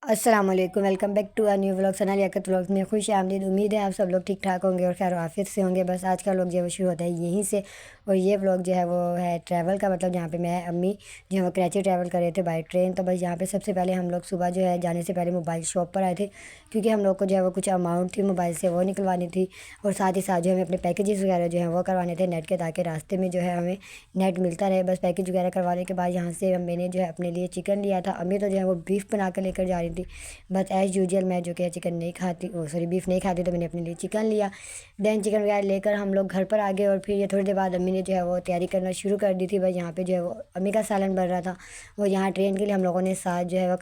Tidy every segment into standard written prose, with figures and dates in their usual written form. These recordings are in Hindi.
अस्सलाम वालेकुम, welcome back to a new vlog. Sana Liaquat vlog में खुश आमदीद। उम्मीद है आप सब लोग ठीक ठाक होंगे और खैर आफियत से होंगे। बस आज का व्लॉग जो है वो शुरू होता है यहीं से। और ये व्लॉग जो है वो है ट्रैवल का, मतलब जहाँ पे मैं अम्मी जो है वो कराची ट्रैवल कर रहे थे बाई ट्रेन। तो बस यहाँ पे सबसे पहले हम लोग सुबह जो है जाने से पहले मोबाइल शॉप पर आए थे, क्योंकि हम लोग को जो है वो कुछ अमाउंट थी मोबाइल से वो निकलवानी थी। और साथ ही साथ जो हमें अपने पैकेजेस वगैरह जो है वो करवाने थे नेट के, ताकि रास्ते में जो है हमें नेट मिलता रहे। बस पैकेज वगैरह करवाने के बाद यहाँ से मैंने जो है अपने लिए चिकन लिया था। अम्मी तो जो है वो बीफ बना कर लेकर जा रही थी। बट एज़ यूजुअल मैं जो कि चिकन नहीं खाती, ओ सॉरी बीफ नहीं खाती, तो मैंने अपने लिए चिकन लिया। देन चिकन वगैरह लेकर हम लोग घर पर आ गए। और फिर ये थोड़ी देर बाद अम्मी ने जो है वो तैयारी करना शुरू कर दी थी। बस यहाँ पे जो है वो अम्मी का सालन बन रहा था। वो यहाँ ट्रेन के लिए हम लोगों ने साथ जो है वो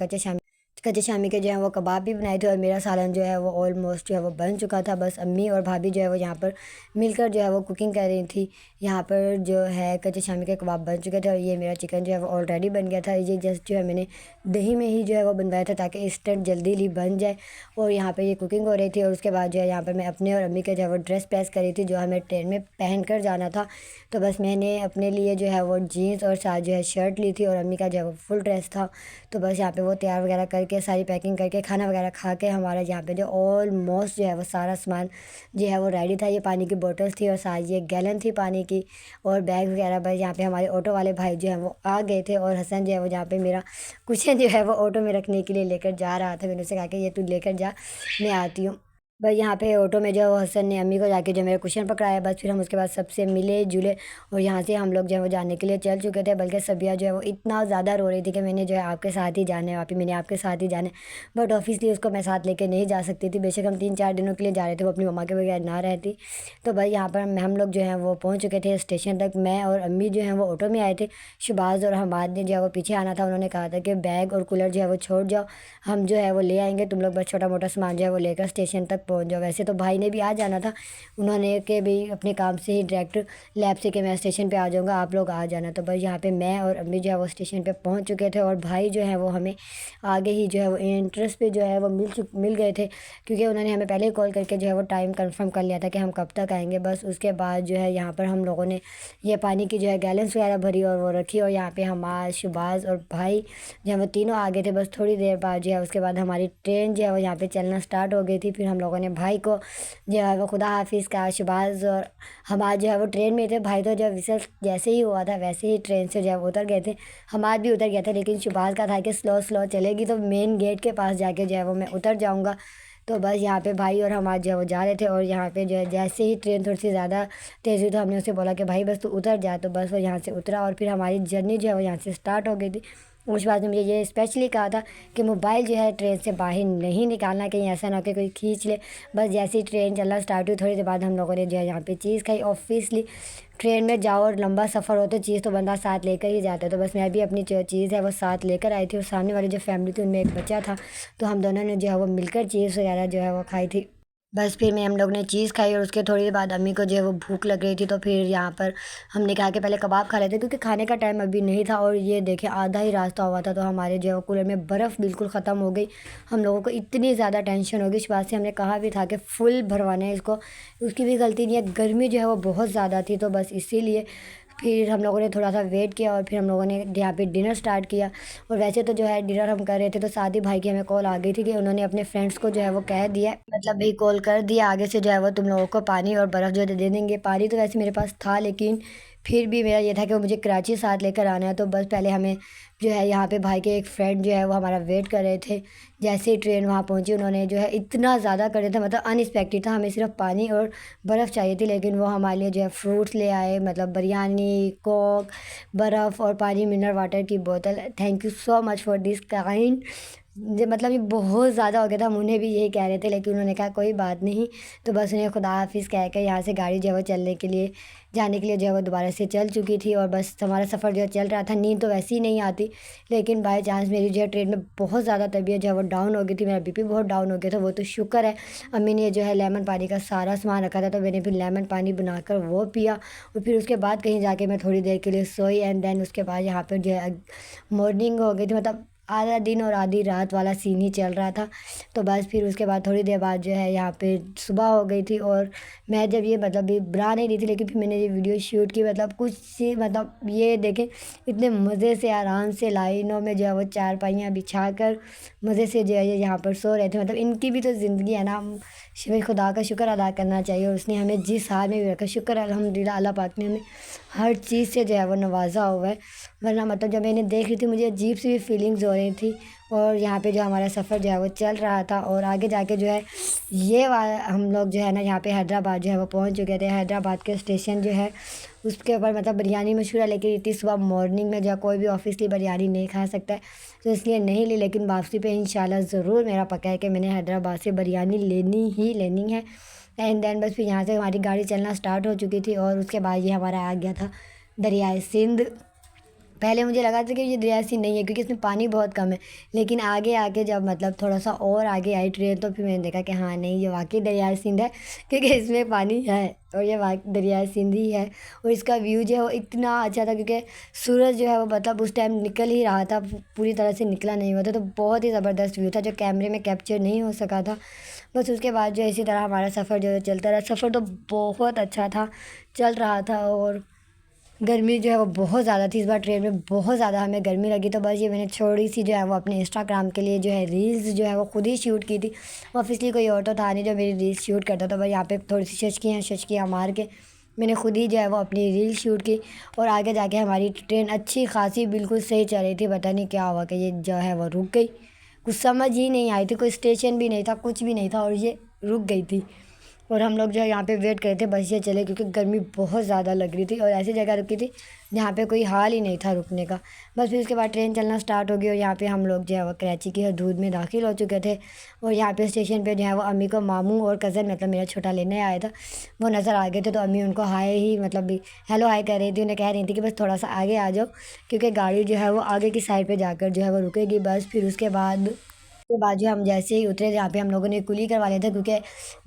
कच्चे शामी के जो है वो कबाब भी बनाए थे। और मेरा सालन जो है वो ऑलमोस्ट जो है वो बन चुका था। बस अम्मी और भाभी जो है वो यहाँ पर मिलकर जो है वो कुकिंग कर रही थी। यहाँ पर जो है कच्चे शामी के कबाब बन चुके थे और ये मेरा चिकन जो है वो ऑलरेडी बन गया था। ये जस्ट जो है मैंने दही में ही जो है वो बनवाया था, ताकि इंस्टेंट जल्दी ही बन जाए। और यहाँ पर ये कुकिंग हो रही थी। और उसके बाद जो है यहाँ पर मैं अपने और अम्मी के जो है वो ड्रेस प्रेस करी थी, जो हमें ट्रेन में पहन कर जाना था। तो बस मैंने अपने लिए जो है वो जीन्स और साथ जो है शर्ट ली थी, और अम्मी का जो है वो फुल ड्रेस था। तो बस यहाँ पे वो तैयार वगैरह करके सारी पैकिंग करके खाना वगैरह खा के हमारा यहाँ पे जो ऑलमोस्ट जो है वो सारा सामान जो है वो रेडी था। ये पानी की बोतल्स थी और साथ ये गैलन थी पानी की और बैग वगैरह। बस यहाँ पे हमारे ऑटो वाले भाई जो है वो आ गए थे। और हसन जो है वो जहाँ पे मेरा कुशन जो है वो ऑटो में रखने के लिए लेकर जा रहा था। मैंने उसे कहा कि ये तू लेकर जा, मैं आती हूँ। बस यहाँ पे ऑटो में जो है वो हसन ने अम्मी को जाके जो मेरा कुशन पकड़ाया। बस फिर हम उसके बाद सबसे मिले जुले और यहाँ से हम लोग जो है वो जाने के लिए चल चुके थे। बल्कि सबिया जो है वो इतना ज़्यादा रो रही थी कि मैंने जो है आपके साथ ही जाना है, वापी मैंने आपके साथ ही जाना है। बट ऑब्वियसली उसको मैं साथ लेके नहीं जा सकती थी। बेशक हम 3-4 दिनों के लिए जा रहे थे, वो अपनी मम्मा के बगैर ना रहती। तो भाई यहाँ पर हम लोग जो है वो पहुँच चुके थे स्टेशन तक। मैं और अम्मी जो है वो ऑटो में आए थे। शहबाज और हमाद ने जो है वो पीछे आना था। उन्होंने कहा था कि बैग और कूलर जो है वो छोड़ जाओ, हम जो है वो ले आएंगे, तुम लोग बस छोटा मोटा सामान जो है वो लेकर स्टेशन तक पहुंच जाओ। वैसे तो भाई ने भी आ जाना था, उन्होंने के भी अपने काम से ही डायरेक्ट लैब से कि मैं स्टेशन पे आ जाऊंगा, आप लोग आ जाना। तो बस यहाँ पे मैं और अम्मी जो है वो स्टेशन पे पहुंच चुके थे। और भाई जो है वो हमें आगे ही जो है वो एंट्रेंस पे जो है वो मिल गए थे, क्योंकि उन्होंने हमें पहले ही कॉल करके जो है वो टाइम कंफर्म कर लिया था कि हम कब तक आएंगे। बस उसके बाद जो है यहाँ पर हम लोगों ने ये पानी की जो है गैलन्स वगैरह भरी और वो रखी। और यहाँ पे हमारे शुबाज और भाई जो है वो तीनों आ गए थे। बस थोड़ी देर बाद जो है उसके बाद हमारी ट्रेन जो है वो यहाँ पे चलना स्टार्ट हो गई थी। फिर हम लोगों ने भाई को जो है वो खुदा हाफिज़ कहा। शबाज और हमारे जो है वो ट्रेन में थे। भाई तो जब विसल जैसे ही हुआ था वैसे ही ट्रेन से जो है वो उतर गए थे। हमाद भी उतर गया था, लेकिन शबाज का था कि स्लो स्लो चलेगी तो मेन गेट के पास जाके जो है वो मैं उतर जाऊँगा। तो बस यहाँ पे भाई और हमारे जो है वो जा रहे थे। और यहाँ पे जो है जैसे ही ट्रेन थोड़ी सी ज़्यादा तेज़ हुई तो हमने उसे बोला कि भाई बस तू उतर जा। तो बस वो यहाँ से उतरा और फिर हमारी जर्नी जो है वो यहाँ से स्टार्ट हो गई थी। उस बाद में मुझे ये स्पेशली कहा था कि मोबाइल जो है ट्रेन से बाहर नहीं निकालना, कहीं ऐसा ना हो कि कोई खींच ले। बस जैसे ही ट्रेन चलना स्टार्ट हुई थोड़ी देर बाद हम लोगों ने जो है यहाँ पे चीज़ खाई। ऑब्वियसली ट्रेन में जाओ और लंबा सफ़र हो तो चीज़ तो बंदा साथ लेकर ही जाता है। तो बस मैं भी अपनी जो चीज़ है वो साथ लेकर आई थी। और सामने वाली जो फैमिली थी उनमें एक बच्चा था, तो हम दोनों ने जो है वो मिलकर चीज़ वगैरह जो है वो खाई थी। बस फिर मैं हम लोग ने चीज़ खाई और उसके थोड़ी देर बाद अम्मी को जो है वो भूख लग रही थी। तो फिर यहाँ पर हमने कहा कि पहले कबाब खा लेते, क्योंकि खाने का टाइम अभी नहीं था। और ये देखे आधा ही रास्ता हुआ था तो हमारे जो है वो कूलर में बर्फ़ बिल्कुल ख़त्म हो गई। हम लोगों को इतनी ज़्यादा टेंशन हो गई, इस बात से हमने कहा भी था कि फुल भरवाना है इसको। उसकी भी गलती नहीं है, गर्मी जो है वो बहुत ज़्यादा थी, तो बस इसीलिए फिर हम लोगों ने थोड़ा सा वेट किया और फिर हम लोगों ने यहाँ पे डिनर स्टार्ट किया। और वैसे तो जो है डिनर हम कर रहे थे तो साथ ही भाई की हमें कॉल आ गई थी कि उन्होंने अपने फ्रेंड्स को जो है वो कह दिया, मतलब भाई कॉल कर दिया आगे से जो है वो तुम लोगों को पानी और बर्फ़ जो है दे देंगे। पानी तो वैसे मेरे पास था, लेकिन फिर भी मेरा ये था कि वो मुझे कराची साथ लेकर आना है। तो बस पहले हमें जो है यहाँ पे भाई के एक फ्रेंड जो है वो हमारा वेट कर रहे थे। जैसे ही ट्रेन वहाँ पहुँची उन्होंने जो है इतना ज़्यादा कर दिया था, मतलब अनएक्सपेक्टेड था। हमें सिर्फ पानी और बर्फ़ चाहिए थी, लेकिन वो हमारे लिए जो है फ्रूट्स ले आए, मतलब बिरयानी, कोक, बर्फ़ और पानी, मिनरल वाटर की बोतल। Thank you so much for this kind. मतलब ये बहुत ज़्यादा हो गया था, हम उन्हें भी यही कह रहे थे, लेकिन उन्होंने कहा कोई बात नहीं। तो बस उन्हें खुदा हाफिज़ कह कर यहाँ से गाड़ी जो है वो चलने के लिए जाने के लिए जो है वो दोबारा से चल चुकी थी। और बस हमारा सफ़र जो है चल रहा था। नींद तो वैसे ही नहीं आती, लेकिन बाई चांस मेरी जो है ट्रेन में बहुत ज़्यादा तबीयत जो है वो डाउन हो गई थी, मेरा बीपी बहुत डाउन हो गया था। वो तो शुक्र है अम्मी ने जो है लेमन पानी का सारा सामान रखा था, तो मैंने फिर लेमन पानी बनाकर वो पिया। और फिर उसके बाद कहीं जाके मैं थोड़ी देर के लिए सोई। एंड देन उसके बाद यहाँ पर जो है मॉर्निंग हो गई थी, मतलब आधा दिन और आधी रात वाला सीन ही चल रहा था। तो बस फिर उसके बाद थोड़ी देर बाद जो है यहाँ पे सुबह हो गई थी और मैं जब ये मतलब भी बना नहीं रही थी, लेकिन फिर मैंने ये वीडियो शूट की। मतलब कुछ सी मतलब ये देखें इतने मज़े से आराम से लाइनों में जो है वो चारपाइयाँ बिछा कर मज़े से जो है ये यहाँ पर सो रहे थे। मतलब इनकी भी तो ज़िंदगी है ना, हमें खुदा का शुक्र अदा करना चाहिए और उसने हमें जिस हाल में भी रखा। शुक्र अल्हम्दुलिल्लाह, अल्लाह पाक ने हमें हर चीज़ से जो है वो नवाजा हुआ है। वरना मतलब जब मैंने देख रही थी मुझे अजीब सी भी फीलिंग्स हो रही थी। और यहाँ पे जो हमारा सफ़र जो है वो चल रहा था और आगे जाके जो है हम लोग जो है ना यहाँ पे हैदराबाद जो है वो पहुँच चुके थे। हैदराबाद के स्टेशन जो है उसके ऊपर मतलब बिरयानी मशहूर है, लेकिन इतनी सुबह मॉर्निंग में जो है कोई भी ऑफिसली बिरयानी नहीं खा सकता है, तो इसलिए नहीं ली। लेकिन वापसी पे इंशाल्लाह ज़रूर मेरा पक्का है कि मैंने हैदराबाद से बिरयानी लेनी ही लेनी है। एंड देन बस फिर यहाँ से हमारी गाड़ी चलना स्टार्ट हो चुकी थी और उसके बाद ये हमारा आ गया था दरियाए सिंध। पहले मुझे लगा था कि ये दरिया सिंध नहीं है क्योंकि इसमें पानी बहुत कम है, लेकिन आगे आके जब मतलब थोड़ा सा और आगे आई ट्रेन तो फिर मैंने देखा कि हाँ नहीं, ये वाकई दरिया सिंध है क्योंकि इसमें पानी है और ये दरिया सिंध ही है। और इसका व्यू जो है वो इतना अच्छा था क्योंकि सूरज जो है वो मतलब उस टाइम निकल ही रहा था, पूरी तरह से निकला नहीं हुआ था, तो बहुत ही ज़बरदस्त व्यू था जो कैमरे में कैप्चर नहीं हो सका था। बस उसके बाद जो इसी तरह हमारा सफ़र जो है चलता रहा। सफ़र तो बहुत अच्छा था, चल रहा था। और गर्मी जो है वो बहुत ज़्यादा थी इस बार ट्रेन में, बहुत ज़्यादा हमें गर्मी लगी। तो बस ये मैंने थोड़ी सी जो है वो अपने इंस्टाग्राम के लिए जो है रील्स जो है वो खुद ही शूट की थी। ऑब्वियसली कोई और तो था नहीं जो मेरी रील्स शूट करता। तो बस यहाँ पे थोड़ी सी शचकियाँ मार के मैंने खुद ही जो है वो अपनी रील शूट की। और आगे जाके हमारी ट्रेन अच्छी खासी बिल्कुल सही चल रही थी। पता नहीं क्या हुआ कि ये जो है वो रुक गई, कुछ समझ ही नहीं आई थी, कोई स्टेशन भी नहीं था, कुछ भी नहीं था और ये रुक गई थी। और हम लोग जो है यहाँ पे वेट कर रहे थे बस ये चले क्योंकि गर्मी बहुत ज़्यादा लग रही थी और ऐसी जगह रुकी थी जहाँ पे कोई हाल ही नहीं था रुकने का। बस फिर उसके बाद ट्रेन चलना स्टार्ट हो गई और यहाँ पे हम लोग जो है वो कराची की हदूद में दाखिल हो चुके थे। और यहाँ पे स्टेशन पे जो है वो अम्मी को मामू और कज़न मतलब मेरा छोटा लेने आया था, वो नज़र आ गए थे। तो अम्मी उनको हाय ही मतलब भी हेलो हाय कर रही थी, उन्हें कह रही थी कि बस थोड़ा सा आगे आ जाओ क्योंकि गाड़ी जो है वो आगे की साइड पर जाकर जो है वो रुकेगी। बस फिर उसके बाद जो हम जैसे ही उतरे जहाँ पे हम लोगों ने कुली करवा लिया था, क्योंकि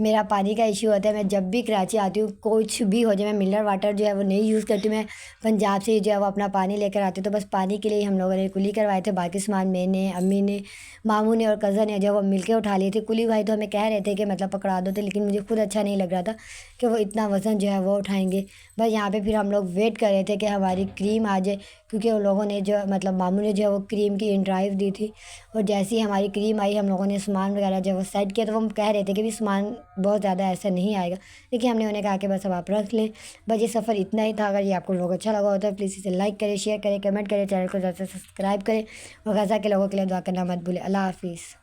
मेरा पानी का इशू होता है। मैं जब भी कराची आती हूँ कुछ भी हो जाए, मैं मिनरल वाटर जो है वो नहीं यूज़ करती, मैं पंजाब से ही जो है वो अपना पानी लेकर आती हूँ। तो बस पानी के लिए ही हम लोगों ने कुली करवाए थे। बाकी सामान मैंने, अम्मी ने, मामू ने और कज़न ने जो है वो मिल के उठा लिए थे। कुली भाई तो हमें कह रहे थे कि मतलब पकड़ा दो थे, लेकिन मुझे खुद अच्छा नहीं लग रहा था कि वो इतना वज़न जो है वो उठाएँगे। बस यहाँ पे फिर हम लोग वेट कर रहे थे कि हमारी क्रीम आ जाए, क्योंकि उन लोगों ने जो मतलब मामू ने जो है वो क्रीम की इन ड्राइव दी थी। और जैसे ही हमारी क्रीम आई हम लोगों ने सामान वगैरह जब वो सेट किया तो वो कह रहे थे कि भी सामान बहुत ज़्यादा ऐसा नहीं आएगा, लेकिन हमने उन्हें कहा कि बस अब आप रख लें। बस ये सफ़र इतना ही था। अगर ये आपको लोग अच्छा लगा होता है प्लीज़ इसे लाइक करें, शेयर करें, कमेंट करें, चैनल को ज़्यादा से सब्सक्राइब करें और गज़ा के लोगों के लिए दुआ करना मत भूलें। अल्लाह हाफिज़।